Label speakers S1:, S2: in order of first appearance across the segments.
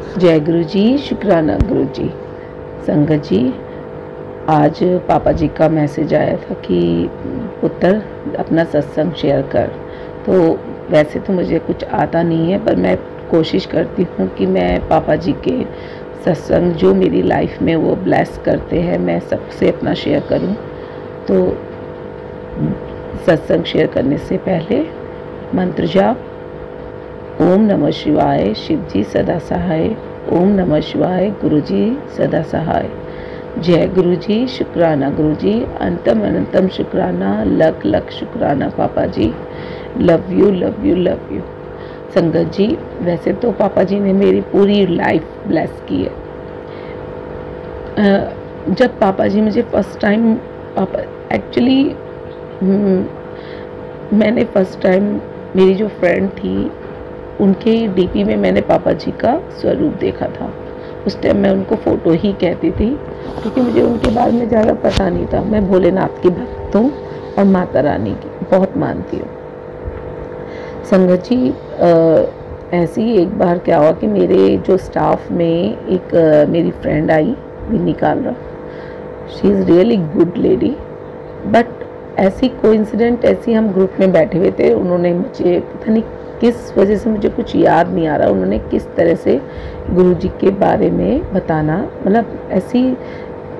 S1: जय गुरु जी, शुक्राना गुरु जी। संगत जी, आज पापा जी का मैसेज आया था कि पुत्र अपना सत्संग शेयर कर। तो वैसे तो मुझे कुछ आता नहीं है, पर मैं कोशिश करती हूँ कि मैं पापा जी के सत्संग जो मेरी लाइफ में वो ब्लेस करते हैं, मैं सबसे अपना शेयर करूँ। तो सत्संग शेयर करने से पहले मंत्र जाप: ओम नमः शिवाय, शिव जी सदा सहाय। ओम नमः शिवाय, गुरु जी सदा सहाय। जय गुरु जी, शुक्राना गुरु जी, अंतम अनंतम शुक्राना, लख लख शुक्राना पापा जी। Love you love you love you. संगत जी, वैसे तो पापा जी ने मेरी पूरी लाइफ ब्लेस की है। जब पापा जी मुझे फर्स्ट टाइम एक्चुअली मैंने फर्स्ट टाइम मेरी जो फ्रेंड थी उनके डीपी में मैंने पापा जी का स्वरूप देखा था। उस टाइम मैं उनको फ़ोटो ही कहती थी, क्योंकि मुझे उनके बारे में ज़्यादा पता नहीं था। मैं भोलेनाथ की भक्त हूँ और माता रानी की बहुत मानती हूँ। संगत जी, ऐसे ही एक बार क्या हुआ कि मेरे जो स्टाफ में एक मेरी फ्रेंड आई, Vinni Kalra. She is really good lady, but ऐसी कोइंसिडेंट, ऐसी हम ग्रुप में बैठे हुए थे, उन्होंने मुझे पता नहीं किस वजह से, मुझे कुछ याद नहीं आ रहा, उन्होंने किस तरह से गुरुजी के बारे में बताना, मतलब ऐसी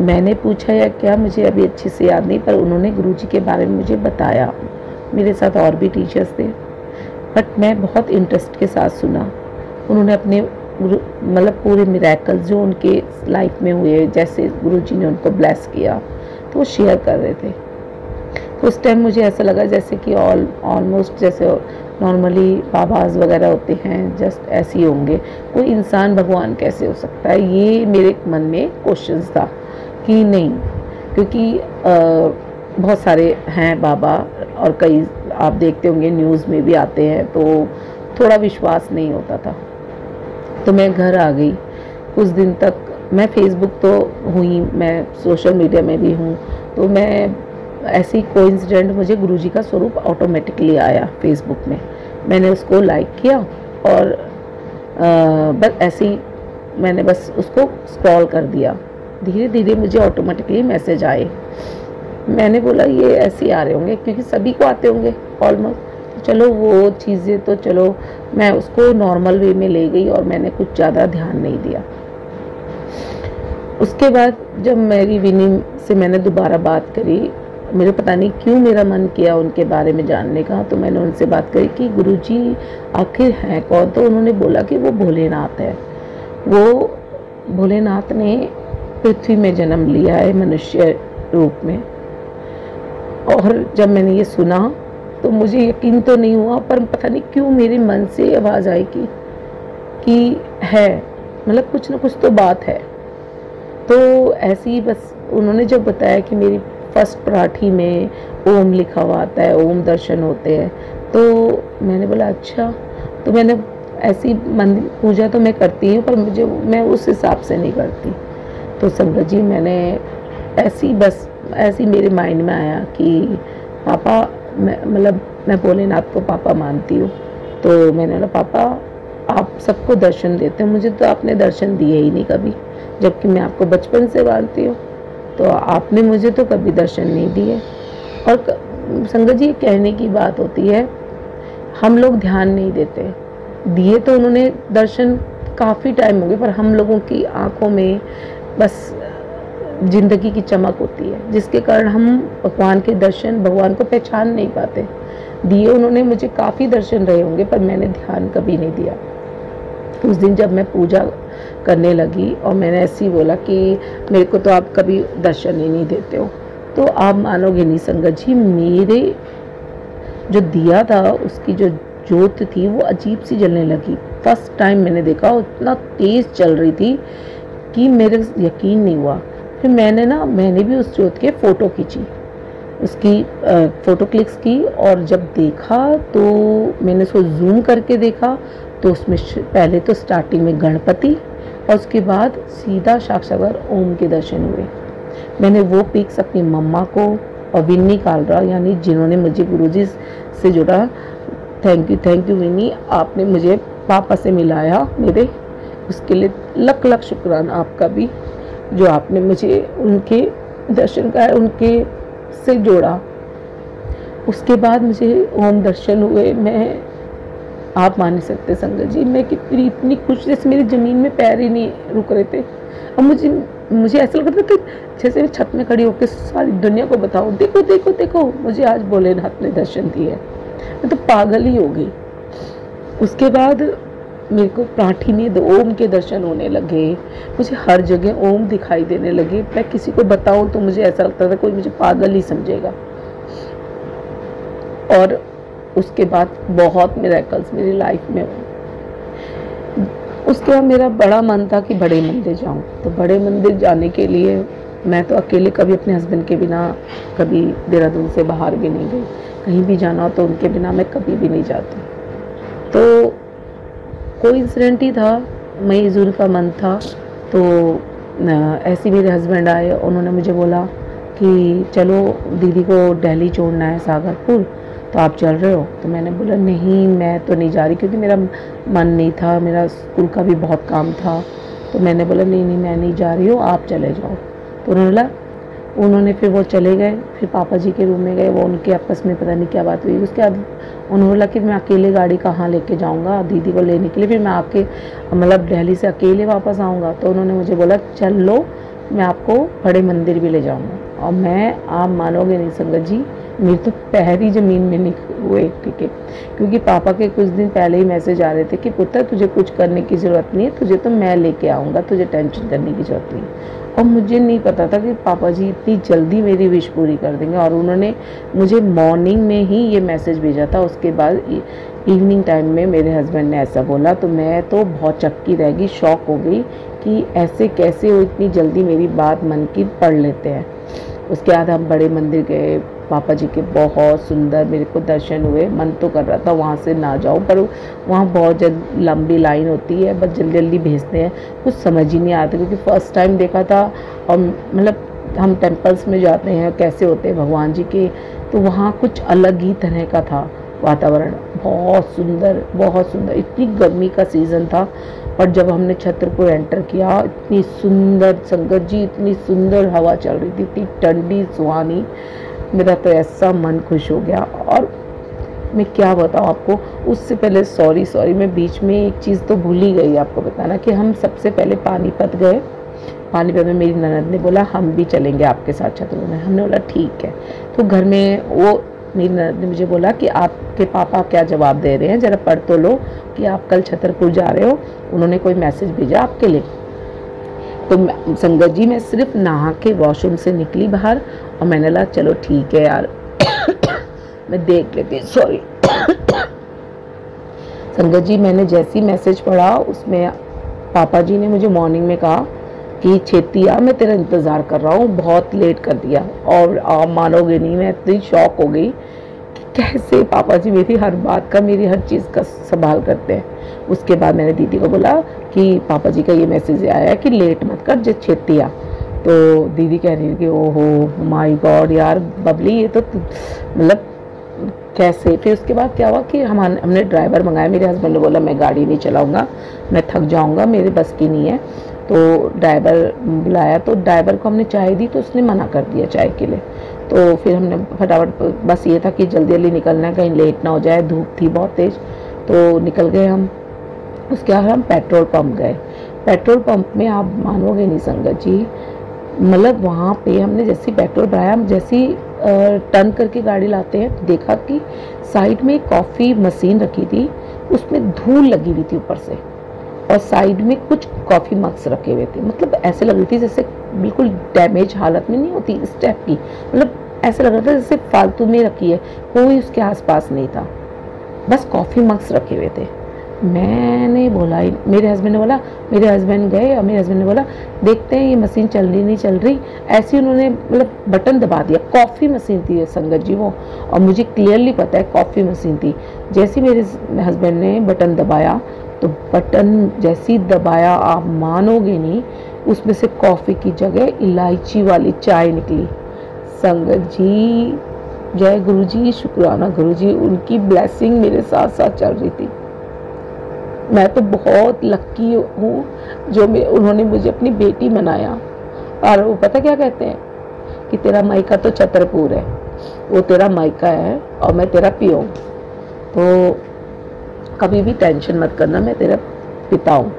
S1: मैंने पूछा या क्या मुझे अभी अच्छे से याद नहीं, पर उन्होंने गुरुजी के बारे में मुझे बताया। मेरे साथ और भी टीचर्स थे, बट मैं बहुत इंटरेस्ट के साथ सुना। उन्होंने अपने मतलब पूरे मिरेकल्स जो उनके लाइफ में हुए, जैसे गुरुजी ने उनको ब्लेस किया, तो वो शेयर कर रहे थे। तो उस टाइम मुझे ऐसा लगा जैसे कि ऑलमोस्ट जैसे नॉर्मली बाबाज वगैरह होते हैं, जस्ट ऐसे ही होंगे। कोई इंसान भगवान कैसे हो सकता है, ये मेरे मन में क्वेश्चंस था कि नहीं, क्योंकि बहुत सारे हैं बाबा, और कई आप देखते होंगे न्यूज़ में भी आते हैं, तो थोड़ा विश्वास नहीं होता था। तो मैं घर आ गई। कुछ दिन तक मैं फेसबुक तो हुई, मैं सोशल मीडिया में भी हूँ, तो मैं ऐसी कोइंसिडेंट मुझे गुरुजी का स्वरूप ऑटोमेटिकली आया फेसबुक में। मैंने उसको लाइक किया और बस ऐसे ही मैंने बस उसको स्क्रॉल कर दिया। धीरे धीरे मुझे ऑटोमेटिकली मैसेज आए। मैंने बोला ये ऐसे ही आ रहे होंगे, क्योंकि सभी को आते होंगे ऑलमोस्ट। चलो वो चीज़ें तो चलो, मैं उसको नॉर्मल वे में ले गई और मैंने कुछ ज़्यादा ध्यान नहीं दिया। उसके बाद जब मेरी विनी से मैंने दोबारा बात करी, मुझे पता नहीं क्यों मेरा मन किया उनके बारे में जानने का, तो मैंने उनसे बात करी कि गुरुजी आखिर हैं कौन। तो उन्होंने बोला कि वो भोलेनाथ है। वो भोलेनाथ ने पृथ्वी में जन्म लिया है मनुष्य रूप में। और जब मैंने ये सुना तो मुझे यकीन तो नहीं हुआ, पर पता नहीं क्यों मेरे मन से आवाज़ आई कि है, मतलब कुछ ना कुछ तो बात है। तो ऐसे ही बस उन्होंने जब बताया कि मेरी फर्स्ट पराठी में ओम लिखा हुआ आता है, ओम दर्शन होते हैं, तो मैंने बोला अच्छा। तो मैंने ऐसी मंदिर पूजा तो मैं करती हूँ, पर मैं उस हिसाब से नहीं करती। तो संगत जी, मैंने ऐसी मेरे माइंड में आया कि पापा, मैं भोलेनाथ को पापा मानती हूँ। तो मैंने बोला पापा, आप सबको दर्शन देते हैं, मुझे तो आपने दर्शन दिए ही नहीं कभी, जबकि मैं आपको बचपन से मानती हूँ। तो आपने मुझे तो कभी दर्शन नहीं दिए। और संगत जी, कहने की बात होती है, हम लोग ध्यान नहीं देते। दिए तो उन्होंने दर्शन काफ़ी टाइम हो गए, पर हम लोगों की आंखों में बस जिंदगी की चमक होती है, जिसके कारण हम भगवान के दर्शन, भगवान को पहचान नहीं पाते। दिए उन्होंने मुझे काफ़ी दर्शन रहे होंगे, पर मैंने ध्यान कभी नहीं दिया। उस दिन जब मैं पूजा करने लगी और मैंने ऐसे ही बोला कि मेरे को तो आप कभी दर्शन ही नहीं देते हो, तो आप मानोगे नहीं संगत जी, मेरे जो दिया था उसकी जो ज्योत थी वो अजीब सी जलने लगी। फर्स्ट टाइम मैंने देखा, इतना तेज़ चल रही थी कि मेरे यकीन नहीं हुआ। फिर मैंने भी उस ज्योत के फ़ोटो खींची, उसकी फ़ोटो क्लिक्स की, और जब देखा तो मैंने उसको जूम करके देखा, तो उसमें पहले तो स्टार्टिंग में गणपति और उसके बाद सीधा साक्षात्कार ओम के दर्शन हुए। मैंने वो पिक्स अपनी मम्मा को और विन्नी कालरा, यानी जिन्होंने मुझे गुरुजी से जुड़ा, थैंक यू विन्नी, आपने मुझे पापा से मिलाया मेरे। उसके लिए लख लख शुक्राना आपका भी, जो आपने मुझे उनके दर्शन का उनके से जोड़ा। उसके बाद मुझे ओम दर्शन हुए। मैं आप मान नहीं सकते संगत जी, मैं कितनी इतनी खुश, जैसे मेरी ज़मीन में पैर ही नहीं रुक रहे थे। और मुझे ऐसा लग रहा था कि जैसे मैं छत में खड़ी होकर सारी दुनिया को बताऊं, देखो देखो देखो मुझे आज भोलेनाथ ने दर्शन दिए। मैं तो पागल ही हो गई। उसके बाद मेरे को प्राठी में ओम के दर्शन होने लगे, मुझे हर जगह ओम दिखाई देने लगे। मैं किसी को बताऊं तो मुझे ऐसा लगता था कोई मुझे पागल ही समझेगा। और उसके बाद बहुत मिरेकल्स मेरी लाइफ में हुए। उसके बाद मेरा बड़ा मन था कि बड़े मंदिर जाऊं। तो बड़े मंदिर जाने के लिए मैं तो अकेले कभी अपने हस्बैंड के बिना कभी देहरादून से बाहर भी नहीं गई। कहीं भी जाना हो तो उनके बिना मैं कभी भी नहीं जाती। तो कोई इंसिडेंट ही था, मई जून का मंथ था। तो ऐसे मेरे हस्बैंड आए, उन्होंने मुझे बोला कि चलो दीदी को दिल्ली छोड़ना है सागरपुर, तो आप चल रहे हो? तो मैंने बोला नहीं मैं तो नहीं जा रही, क्योंकि मेरा मन नहीं था, मेरा स्कूल का भी बहुत काम था। तो मैंने बोला नहीं नहीं मैं नहीं जा रही हूँ, आप चले जाओ। तो उन्होंने फिर वो चले गए। फिर पापा जी के रूम में गए, वो उनके आपस में पता नहीं क्या बात हुई। उसके बाद उन्होंने बोला कि मैं अकेले गाड़ी कहाँ लेके जाऊँगा दीदी को लेने के लिए, फिर मैं आके मतलब दिल्ली से अकेले वापस आऊँगा। तो उन्होंने मुझे बोला चल लो मैं आपको बड़े मंदिर भी ले जाऊँगा। और मैं, आप मानोगे नहीं संगत जी, मेरे तो पैर ही ज़मीन में नहीं हुए। ठीक है, क्योंकि पापा के कुछ दिन पहले ही मैसेज आ रहे थे कि पुत्र तुझे कुछ करने की ज़रूरत नहीं है, तुझे तो मैं लेके आऊँगा, तुझे टेंशन करने की ज़रूरत नहीं। और मुझे नहीं पता था कि पापा जी इतनी जल्दी मेरी विश पूरी कर देंगे। और उन्होंने मुझे मॉर्निंग में ही ये मैसेज भेजा था। उसके बाद इवनिंग टाइम में मेरे हस्बैंड ने ऐसा बोला, तो मैं तो बहुत चक्की रह गई, शॉक हो गई कि ऐसे कैसे वो इतनी जल्दी मेरी बात मन की पढ़ लेते हैं। उसके बाद हम बड़े मंदिर गए, पापा जी के बहुत सुंदर मेरे को दर्शन हुए। मन तो कर रहा था वहाँ से ना जाऊँ, पर वहाँ बहुत लंबी लाइन होती है, बस जल्दी जल्दी भेजते हैं, कुछ समझ ही नहीं आता। क्योंकि फ़र्स्ट टाइम देखा था, और मतलब हम टेम्पल्स में जाते हैं कैसे होते हैं भगवान जी के, तो वहाँ कुछ अलग ही तरह का था वातावरण, बहुत सुंदर। इतनी गर्मी का सीज़न था, और जब हमने छतरपुर एंटर किया, इतनी सुंदर संगत जी, इतनी सुंदर हवा चल रही थी, इतनी ठंडी सुहानी। मेरा तो ऐसा मन खुश हो गया। और मैं क्या बताऊँ आपको, उससे पहले सॉरी मैं बीच में एक चीज़ तो भूल ही गई आपको बताना, कि हम सबसे पहले पानीपत गए। पानीपत में मेरी ननद ने बोला हम भी चलेंगे आपके साथ छतरपुर में। हमने बोला ठीक है। तो घर में वो मेरी ननद ने मुझे बोला कि आपके पापा क्या जवाब दे रहे हैं, ज़रा पढ़ तो लो कि आप कल छतरपुर जा रहे हो, उन्होंने कोई मैसेज भेजा आपके लिए। तो संगत जी मैं सिर्फ नहा के वॉशरूम से निकली बाहर, और मैंने लगा चलो ठीक है यार मैं देख लेती, सॉरी संगत जी मैंने जैसी मैसेज पढ़ा, उसमें पापा जी ने मुझे मॉर्निंग में कहा कि छेती आ, मैं तेरा इंतज़ार कर रहा हूँ, बहुत लेट कर दिया। और आप मानोगे नहीं, मैं इतनी शॉक हो गई कि कैसे पापा जी मेरी हर बात का, मेरी हर चीज़ का संभाल करते हैं। उसके बाद मैंने दीदी को बोला कि पापा जी का ये मैसेज आया है कि लेट मत कर, जो छेती आ। तो दीदी कह रही है कि ओहो माय गॉड यार बबली, ये तो मतलब कैसे। फिर उसके बाद क्या हुआ कि हमने ड्राइवर मंगाया। मेरे हस्बैंड ने बोला मैं गाड़ी नहीं चलाऊँगा, मैं थक जाऊँगा, मेरे बस की नहीं है। तो ड्राइवर बुलाया, तो ड्राइवर को हमने चाय दी तो उसने मना कर दिया चाय के लिए। तो फिर हमने फटाफट, बस ये था कि जल्दी जल्दी निकलना है, कहीं लेट ना हो जाए, धूप थी बहुत तेज़। तो निकल गए हम। उसके बाद हम पेट्रोल पंप गए। पेट्रोल पंप में आप मानोगे नहीं संगत जी, मतलब वहाँ पे हमने जैसे पेट्रोल भराया, हम जैसी टर्न करके गाड़ी लाते हैं, देखा कि साइड में कॉफ़ी मशीन रखी थी, उसमें धूल लगी हुई थी ऊपर से, और साइड में कुछ कॉफ़ी मग्स रखे हुए थे। मतलब ऐसे लग रही थी जैसे बिल्कुल डैमेज हालत में नहीं होती इस टाइप की, मतलब ऐसे लग रहा था जैसे फालतू में रखी है, कोई उसके आसपास नहीं था, बस कॉफ़ी मग्स रखे हुए थे। मैंने बोला, मेरे हस्बैंड ने बोला, मेरे हस्बैंड गए और मेरे हस्बैंड ने बोला देखते हैं ये मशीन चल रही नहीं चल रही। ऐसे ही उन्होंने मतलब बटन दबा दिया। कॉफ़ी मशीन थी संगत जी वो, और मुझे क्लियरली पता है कॉफ़ी मशीन थी। जैसे मेरे हस्बैंड ने बटन दबाया, तो बटन जैसे ही दबाया आप मानोगे नहीं, उसमें से कॉफ़ी की जगह इलायची वाली चाय निकली। संगत जी जय गुरु जी, शुक्राना गुरु जी, उनकी ब्लेसिंग मेरे साथ साथ चल रही थी। मैं तो बहुत लक्की हूँ जो उन्होंने मुझे अपनी बेटी बनाया। और वो पता क्या कहते हैं कि तेरा मायका तो छतरपुर है, वो तेरा मायका है और मैं तेरा पियो, तो कभी भी टेंशन मत करना, मैं तेरा पिता हूँ।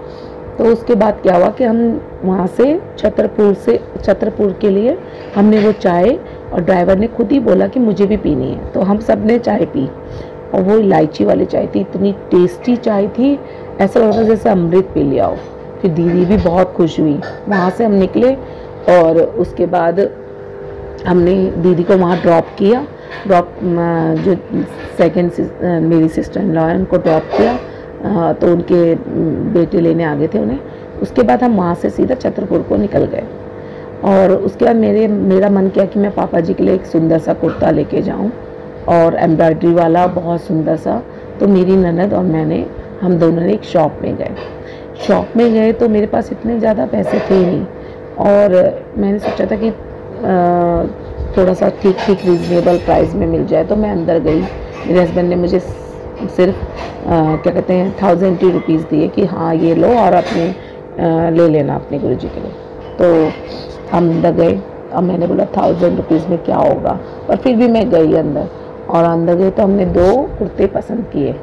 S1: तो उसके बाद क्या हुआ कि हम वहाँ से छतरपुर के लिए हमने वो चाय, और ड्राइवर ने खुद ही बोला कि मुझे भी पीनी है, तो हम सब ने चाय पी। और वो इलायची वाली चाय थी, इतनी टेस्टी चाय थी, ऐसा लग रहा जैसे अमृत पी लिया हो। फिर दीदी भी बहुत खुश हुई। वहाँ से हम निकले और उसके बाद हमने दीदी को वहाँ ड्रॉप किया। जो सेकंड मेरी सिस्टर इन लॉ है उनको ड्रॉप किया, तो उनके बेटे लेने आ गए थे उन्हें। उसके बाद हम वहाँ से सीधा छतरपुर को निकल गए। और उसके बाद मेरा मन किया कि मैं पापा जी के लिए एक सुंदर सा कुर्ता लेके जाऊँ, और एम्ब्रॉयडरी वाला बहुत सुंदर सा। तो मेरी ननद और हम दोनों ने एक शॉप में गए। तो मेरे पास इतने ज़्यादा पैसे थे नहीं, और मैंने सोचा था कि थोड़ा सा ठीक रीज़नेबल प्राइस में मिल जाए। तो मैं अंदर गई। मेरे हस्बैंड ने मुझे सिर्फ क्या कहते हैं 1000 रुपीज़ दिए कि हाँ ये लो और अपने ले लेना अपने गुरुजी के लिए। तो हम अंदर गए। अब मैंने बोला 1000 रुपीज़ में क्या होगा, पर फिर भी मैं गई अंदर। और अंदर गए तो हमने 2 कुर्ते पसंद किए।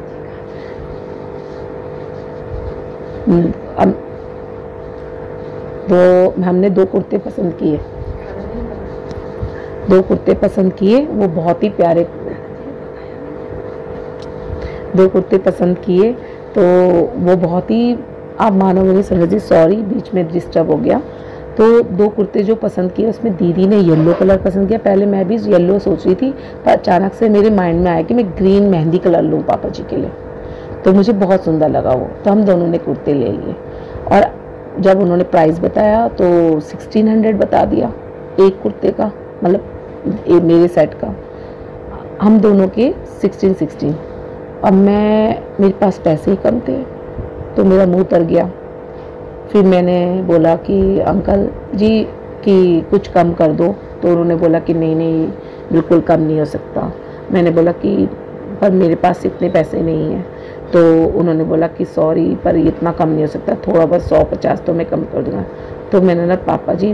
S1: हमने 2 कुर्ते पसंद किए। वो बहुत ही प्यारे 2 कुर्ते पसंद किए। तो वो बहुत ही, आप मानोगे नहीं संजय जी, सॉरी बीच में डिस्टर्ब हो गया। तो 2 कुर्ते जो पसंद किए उसमें दीदी ने येलो कलर पसंद किया। पहले मैं भी येलो सोच रही थी, पर अचानक से मेरे माइंड में आया कि मैं ग्रीन मेहंदी कलर लूँ पापा जी के लिए। तो मुझे बहुत सुंदर लगा वो, तो हम दोनों ने कुर्ते ले लिए। और जब उन्होंने प्राइस बताया तो 1600 बता दिया एक कुर्ते का, मतलब मेरे सेट का, हम दोनों के 16। अब मेरे पास पैसे ही कम थे, तो मेरा मुंह उतर गया। फिर मैंने बोला कि अंकल जी कि कुछ कम कर दो। तो उन्होंने बोला कि नहीं बिल्कुल कम नहीं हो सकता। मैंने बोला कि पर मेरे पास इतने पैसे नहीं हैं। तो उन्होंने बोला कि सॉरी पर इतना कम नहीं हो सकता, थोड़ा बहुत 100-50 तो मैं कम कर दूँगा। तो मैंने ना पापा जी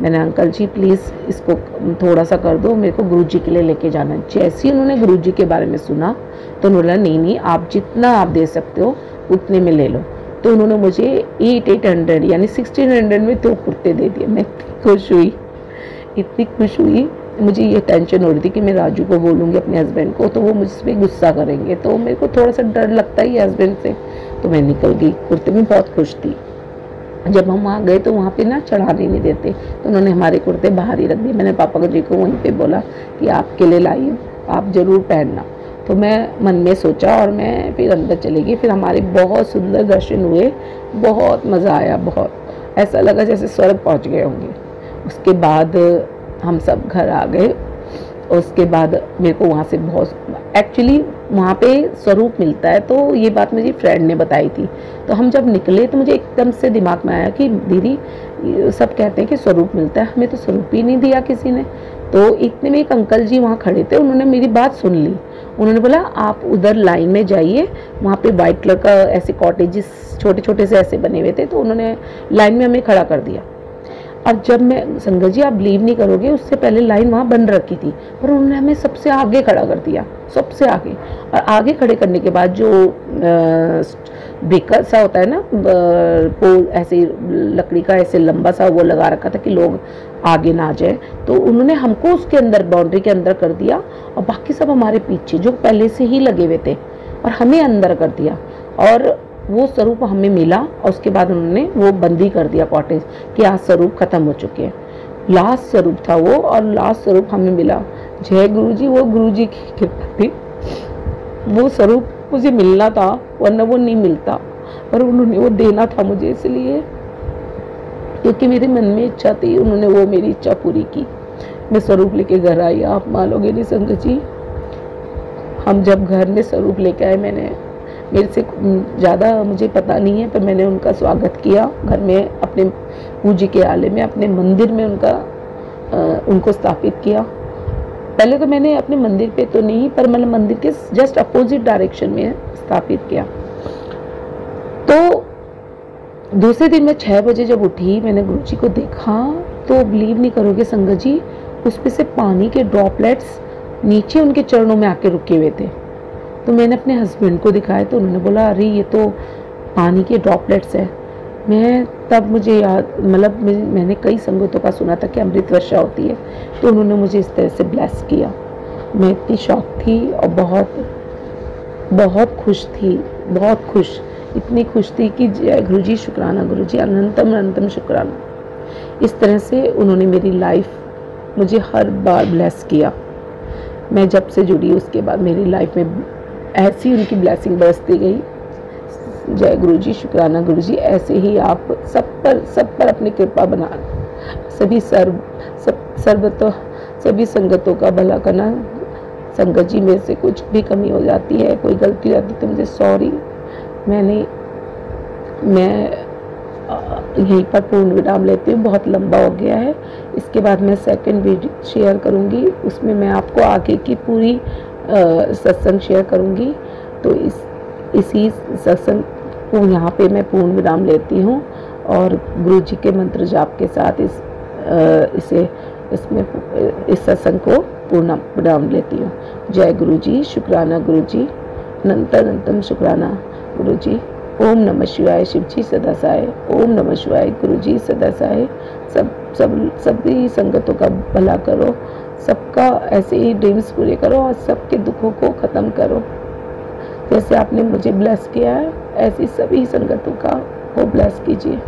S1: मैंने अंकल जी प्लीज़ इसको थोड़ा सा कर दो, मेरे को गुरुजी के लिए लेके जाना है। जैसे ही उन्होंने गुरुजी के बारे में सुना तो उन्होंने बोला नहीं आप जितना आप दे सकते हो उतने में ले लो। तो उन्होंने मुझे 800 यानी 1600 में 2 कुर्ते दे दिए। मैं इतनी खुश हुई। मुझे ये टेंशन हो रही थी कि मैं राजू को बोलूँगी अपने हस्बैंड को तो वो मुझ पर गुस्सा करेंगे, तो मेरे को थोड़ा सा डर लगता ही हस्बैंड से। तो मैं निकल गई, कुर्ते में बहुत खुश थी। जब हम वहाँ गए तो वहाँ पे ना चढ़ाने नहीं देते, तो उन्होंने हमारे कुर्ते बाहर ही रख दिए। मैंने पापा जी को वहीं पे बोला कि आपके लिए लाई हूँ, आप ज़रूर पहनना। तो मैं मन में सोचा और मैं फिर अंदर चली गई। फिर हमारे बहुत सुंदर दर्शन हुए, बहुत मज़ा आया, बहुत ऐसा लगा जैसे स्वर्ग पहुँच गए होंगे। उसके बाद हम सब घर आ गए। उसके बाद मेरे को वहाँ से बहुत एक्चुअली वहाँ पे स्वरूप मिलता है, तो ये बात मुझे फ्रेंड ने बताई थी। तो हम जब निकले तो मुझे एकदम से दिमाग में आया कि दीदी सब कहते हैं कि स्वरूप मिलता है, हमें तो स्वरूप ही नहीं दिया किसी ने। तो इतने में एक अंकल जी वहाँ खड़े थे, उन्होंने मेरी बात सुन ली। उन्होंने बोला आप उधर लाइन में जाइए, वहाँ पे वाइट कलर का ऐसे कॉटेजेस छोटे छोटे से ऐसे बने हुए थे, तो उन्होंने लाइन में हमें खड़ा कर दिया। और जब मैं संगत जी आप बिलीव नहीं करोगे, उससे पहले लाइन वहाँ बन रखी थी, पर उन्होंने हमें सबसे आगे खड़ा कर दिया, सबसे आगे। और आगे खड़े करने के बाद जो ब्रेकर सा होता है ना, पोल ऐसे लकड़ी का ऐसे लंबा सा वो लगा रखा था कि लोग आगे ना जाए, तो उन्होंने हमको उसके अंदर बाउंड्री के अंदर कर दिया और बाकी सब हमारे पीछे जो पहले से ही लगे हुए थे, और हमें अंदर कर दिया। और वो स्वरूप हमें मिला और उसके बाद उन्होंने वो बंदी कर दिया कॉटेज कि आज स्वरूप खत्म हो चुके हैं। लास्ट स्वरूप था वो, और लास्ट स्वरूप हमें मिला। जय गुरुजी, वो गुरुजी की कृपा थी। वो स्वरूप मुझे मिलना था, वरना वो नहीं मिलता, पर उन्होंने वो देना था मुझे, इसलिए क्योंकि मेरे मन में इच्छा थी, उन्होंने वो मेरी इच्छा पूरी की। मैं स्वरूप लेके घर आई। आप मानोगे नहीं संगत जी, हम जब घर में स्वरूप लेके आए, मेरे से ज़्यादा मुझे पता नहीं है, पर मैंने उनका स्वागत किया घर में, अपने पूजी के आले में, अपने मंदिर में उनको स्थापित किया। पहले तो मैंने अपने मंदिर पे तो नहीं, पर मतलब मंदिर के जस्ट अपोजिट डायरेक्शन में स्थापित किया। तो दूसरे दिन मैं 6 बजे जब उठी, मैंने गुरुजी को देखा तो बिलीव नहीं करोगे संगत जी, उस पे से पानी के ड्रॉपलेट्स नीचे उनके चरणों में आके रुके हुए थे। तो मैंने अपने हस्बैंड को दिखाया तो उन्होंने बोला अरे ये तो पानी के ड्रॉपलेट्स है। मैं तब मुझे याद, मतलब मैंने कई संगतों का सुना था कि अमृत वर्षा होती है, तो उन्होंने मुझे इस तरह से ब्लेस किया। मैं इतनी शॉक थी और बहुत बहुत खुश थी, बहुत खुश, इतनी खुश थी कि जय गुरुजी शुक्राना, गुरुजी अनंतम अनंतम शुक्राना। इस तरह से उन्होंने मेरी लाइफ मुझे हर बार ब्लेस किया। मैं जब से जुड़ी उसके बाद मेरी लाइफ में ऐसी उनकी ब्लेसिंग बरसती गई। जय गुरुजी शुक्राना गुरुजी, ऐसे ही आप सब पर अपनी कृपा बना, सभी सभी संगतों का भला करना। संगत जी में से कुछ भी कमी हो जाती है, कोई गलती हो जाती है तो मुझे सॉरी। मैं यहीं पर पूर्ण विराम लेती हूँ, बहुत लंबा हो गया है। इसके बाद मैं सेकंड वीडियो शेयर करूँगी, उसमें मैं आपको आगे की पूरी सत्संग शेयर करूँगी। तो इसी सत्संग को यहाँ पे मैं पूर्ण विराम लेती हूँ और गुरु जी के मंत्र जाप के साथ इस सत्संग को पूर्ण विराम लेती हूँ। जय गुरु जी शुक्राना गुरु जी, अनंतम शुक्राना गुरु जी। ओम नमः शिवाय, शिव जी सदा सहाय। ओम नमः शिवाय, गुरु जी सदा सहाय। सभी संगतों का भला करो, सबका ऐसे ही ड्रीम्स पूरे करो और सबके दुखों को ख़त्म करो। जैसे आपने मुझे ब्लेस किया है, ऐसी सभी संगतों को ब्लेस कीजिए।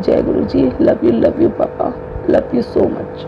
S1: जय गुरु जी, लव यू पापा, लव यू सो मच।